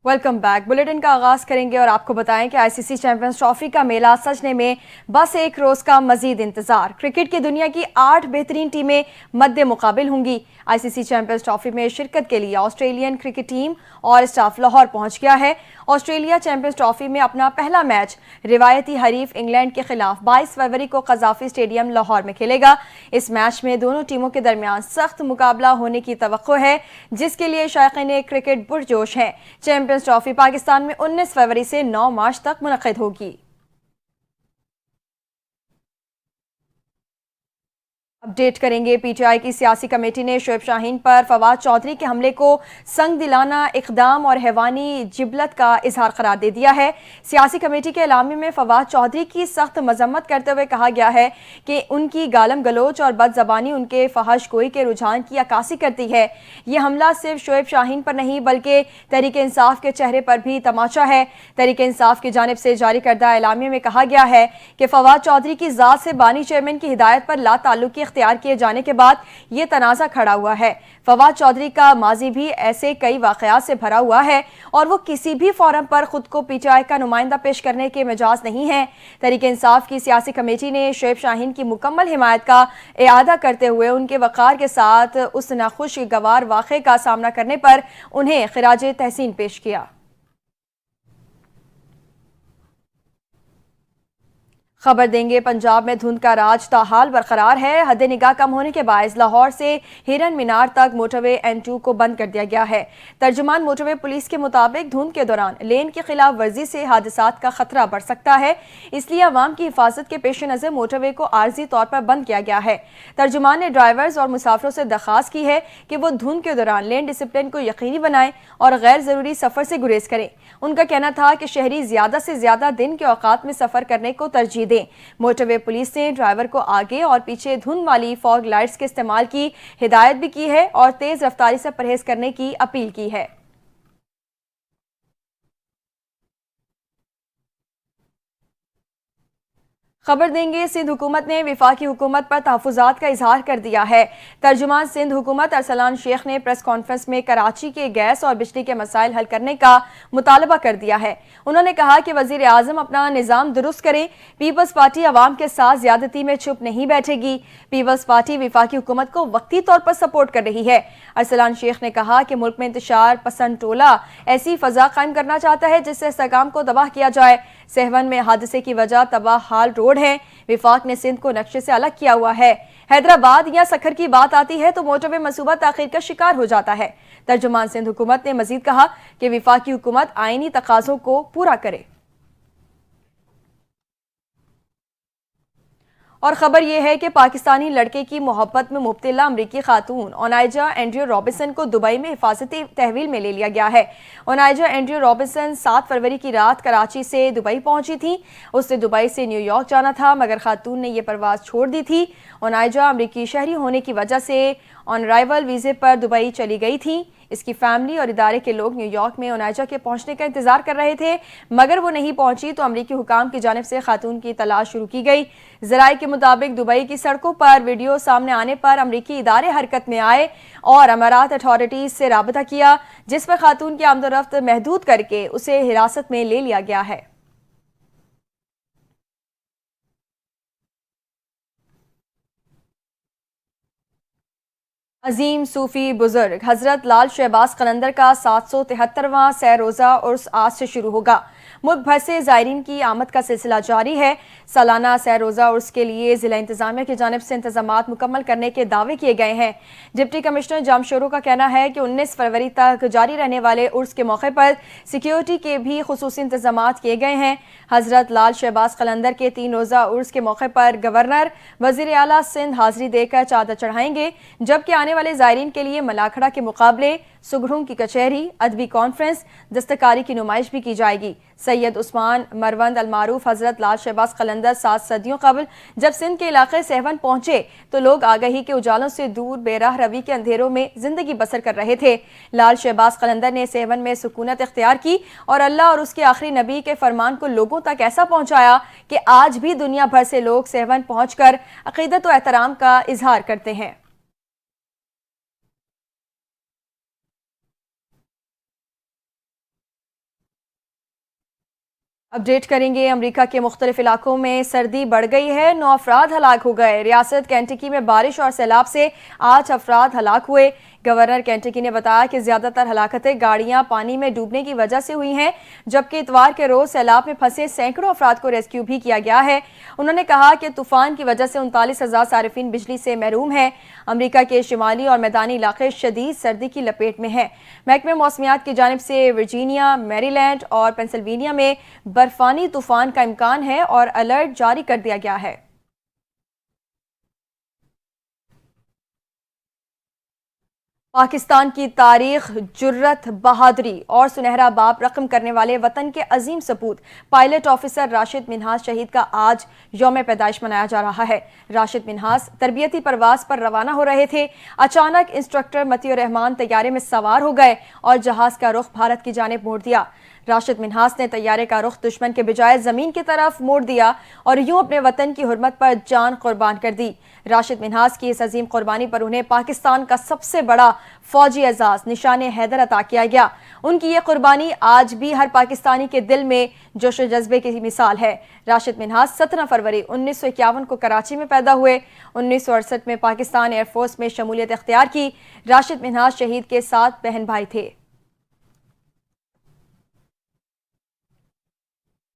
Welcome back. Bulletin का आगाज करेंगे और आपको बताएं कि आईसीसी चैंपियंस ट्रॉफी का मेला सजने में बस एक रोज का मजीद इंतजार। क्रिकेट की दुनिया की 8 बेहतरीन टीमें मद्दे मुकाबिल होंगी। आईसीसी चैंपियंस ट्रॉफी में शिरकत के लिए ऑस्ट्रेलियन क्रिकेट टीम और स्टाफ लाहौर पहुंच गया है। ऑस्ट्रेलिया चैंपियंस ट्रॉफी में अपना पहला मैच रिवायती हरीफ इंग्लैंड के खिलाफ 22 फरवरी को कजाफी स्टेडियम लाहौर में खेलेगा। इस मैच में दोनों टीमों के दरमियान सख्त मुकाबला होने की तवक्को है, जिसके लिए शायकीन क्रिकेट पुरजोश हैं। चैंपियंस ट्रॉफी पाकिस्तान में 19 फरवरी से 9 मार्च तक मुनक्किद होगी। अपडेट करेंगे। पीटीआई की सियासी कमेटी ने शोएब शाहीन पर फवाद चौधरी के हमले को संग दिलाना इकदाम और हैवानी जिबलत का इजहार करार दे दिया है। सियासी कमेटी के एलामे में फवाद चौधरी की सख्त मजम्मत करते हुए कहा गया है कि उनकी गालम गलोच और बदजबानी उनके फहश गोई के रुझान की अक्कासी करती है। ये हमला सिर्फ शोएब शाहीन पर नहीं बल्कि तहरीक इंसाफ के चेहरे पर भी तमाचा है। तहरीक इंसाफ की जानिब से जारी करदा एलामिया में कहा गया है कि फवाद चौधरी की जात से बानी चेयरमैन की हिदायत पर ला ताल्लुकी इख्तियार किए जाने के बाद ये तनाज़ा खड़ा हुआ है। फवाद चौधरी का माजी भी ऐसे कई वाकयात से भरा हुआ है और वो किसी भी फोरम पर खुद को पीटीआई का नुमाइंदा पेश करने के मिजाज नहीं है। तहरीक इंसाफ की सियासी कमेटी ने शोएब शाहीन की मुकम्मल हिमायत का इआदा करते हुए उनके वक़ार के साथ उस नाखुशगवार वाक़े का सामना करने पर उन्हें खिराज तहसीन पेश किया। खबर देंगे। पंजाब में धुंध का राज ताहाल बरकरार है। हद निगाह कम होने के बायस लाहौर से हिरन मीनार तक मोटरवे N2 को बंद कर दिया गया है। तर्जुमान मोटरवे पुलिस के मुताबिक धुंध के दौरान लेन की खिलाफ वर्जी से हादसात का खतरा बढ़ सकता है, इसलिए अवाम की हिफाजत के पेश नज़र मोटरवे को आर्जी तौर पर बंद किया गया है। तर्जुमान ने ड्राइवर्स और मुसाफिरों से दरख्वास्त की है कि वो धुंध के दौरान लेन डिसिप्लिन को यकीनी बनाएं और गैर जरूरी सफर से गुरेज करें। उनका कहना था कि शहरी ज्यादा से ज्यादा दिन के औकात में सफर करने को तरजीह दें। मोटरवे पुलिस ने ड्राइवर को आगे और पीछे धुंध वाली फॉग लाइट्स के इस्तेमाल की हिदायत भी की है और तेज रफ्तारी से परहेज करने की अपील की है। खबर देंगे। सिंध हुकूमत ने वफाकी हुकूमत पर तहफ़्फ़ुज़ात का इजहार कर दिया है। तर्जुमान सिंध हुकूमत अरसलान शेख ने प्रेस कॉन्फ्रेंस में कराची के गैस और बिजली के मसाइल हल करने का मुतालबा कर दिया है। उन्होंने कहा कि वज़ीर आज़म अपना निज़ाम दुरुस्त करें। पीपल्स पार्टी अवाम के साथ ज्यादती में चुप नहीं बैठेगी। पीपल्स पार्टी वफाकी हुकूमत को वक्ती तौर पर सपोर्ट कर रही है। अरसलान शेख ने कहा कि मुल्क में इंतशार पसंद टोला ऐसी फजा कायम करना चाहता है जिससे इस्तेहकाम को तबाह किया जाए। सहवन में हादसे की वजह तबाह हाल रोड है। विफाक ने सिंध को नक्शे से अलग किया हुआ है। हैदराबाद या सखर की बात आती है तो मोटरवे मंसूबा ताखीर का शिकार हो जाता है। तर्जुमान सिंध हुकूमत ने मजीद कहा कि विफाकी हुकूमत आईनी तकाजों को पूरा करे। और खबर यह है कि पाकिस्तानी लड़के की मोहब्बत में मुब्तला अमरीकी खातून ओनाइजा एंड्रयू रॉबिन्सन को दुबई में हिफाजती तहवील में ले लिया गया है। ओनाइजा एंड्रयू रॉबिन्सन 7 फरवरी की रात कराची से दुबई पहुंची थी। उससे दुबई से न्यूयॉर्क जाना था, मगर खातून ने यह परवाज छोड़ दी थी। ओनाइजा अमरीकी शहरी होने की वजह से ऑन अराइवल वीजे पर दुबई चली गई थी। इसकी फैमिली और इदारे के लोग न्यूयॉर्क में ओनाइजा के पहुंचने का इंतजार कर रहे थे, मगर वो नहीं पहुंची तो अमरीकी हुकाम की जानिब से खातून की तलाश शुरू की गई। जराये के मुताबिक दुबई की सड़कों पर वीडियो सामने आने पर अमरीकी इदारे हरकत में आए और अमारात अथॉरिटीज से राबता किया, जिस पर खातून की आमदोरफ्त महदूद करके उसे हिरासत में ले लिया गया है। अजीम सूफी बुजुर्ग हजरत लाल शहबाज कलंदर का 773वां सह रोज़ा उर्स आज से शुरू होगा। मुल्क भर से ज़ायरीन की आमद का सिलसिला जारी है। सालाना सह रोज़ा उर्स के लिए ज़िला इंतजामिया की जानिब से इंतजामात मुकम्मल करने के दावे किए गए हैं। डिप्टी कमिश्नर जामशोरों का कहना है कि 19 फरवरी तक जारी रहने वाले उर्स के मौके पर सिक्योरिटी के भी खुसूसी इंतजामात किए गए हैं। हजरत लाल शहबाज कलंदर के 3 रोज़ा उर्स के मौके पर गवर्नर वज़ीर आला सिंध हाजिरी देकर चादर चढ़ाएंगे, जबकि आने वाले ज़ायरीन के लिए मलाखड़ा के मुकाबले, सुगड़ों की कचहरी, अदबी कॉन्फ्रेंस, दस्तकारी की नुमाइश भी की जाएगी। सैयद उस्मान मरवंद अलमारूफ हजरत लाल शहबाज कलंदर 7 सदियों कबल जब सिंध के इलाके सहवन पहुंचे तो लोग आगाही के उजालों से दूर बेराह रवि के अंधेरों में जिंदगी बसर कर रहे थे। लाल शहबाज कलंदर ने सहवन में सुकूनत इख्तियार की और अल्लाह और उसके आखिरी नबी के फरमान को लोगों तक ऐसा पहुंचाया कि आज भी दुनिया भर से लोग सहवन पहुंचकर अकीदत और एहतराम का इजहार करते हैं। अपडेट करेंगे। अमेरिका के मुख्तलिफ इलाकों में सर्दी बढ़ गई है, 9 अफराद हलाक हो गए। रियासत केंटकी में बारिश और सैलाब से 8 अफराद हलाक हुए। गवर्नर केंटकी ने बताया कि ज्यादातर हलाकतें गाड़ियां पानी में डूबने की वजह से हुई हैं, जबकि इतवार के रोज सैलाब में फंसे सैकड़ों अफराद को रेस्क्यू भी किया गया है। उन्होंने कहा कि तूफान की वजह से 39,000 सारिफिन बिजली से महरूम हैं। अमेरिका के शिमाली और मैदानी इलाके शदीद सर्दी की लपेट में हैं। महकमे मौसमियात की जानिब से वर्जीनिया, मैरीलैंड और पेंसिल्वेनिया में बर्फानी तूफान का इम्कान है और अलर्ट जारी कर दिया गया है। पाकिस्तान की तारीख, जुर्रत, बहादुरी और सुनहरा बाप रकम करने वाले वतन के अजीम सपूत पायलट ऑफिसर राशिद मिन्हास शहीद का आज यौम पैदाइश मनाया जा रहा है। राशिद मिन्हास तरबियती परवाज पर रवाना हो रहे थे। अचानक इंस्ट्रक्टर मतीउर रहमान तैयारे में सवार हो गए और जहाज का रुख भारत की जानिब मोड़ दिया। राशिद मिन्हास ने तैयारे का रुख दुश्मन के बजाय जमीन की तरफ मोड़ दिया और यूं अपने वतन की हुर्मत पर जान कुर्बान कर दी। राशिद मिन्हास की इस अजीम कुर्बानी पर उन्हें पाकिस्तान का सबसे बड़ा फौजी एजाज निशाने हैदर अता किया गया। उनकी ये कुर्बानी आज भी हर पाकिस्तानी के दिल में जोश व जज्बे की मिसाल है। राशिद मिन्हास 17 फरवरी 1951 को कराची में पैदा हुए। 1968 में पाकिस्तान एयरफोर्स में शमूलियत इख्तियार की। राशिद मिन्हास शहीद के 7 बहन भाई थे।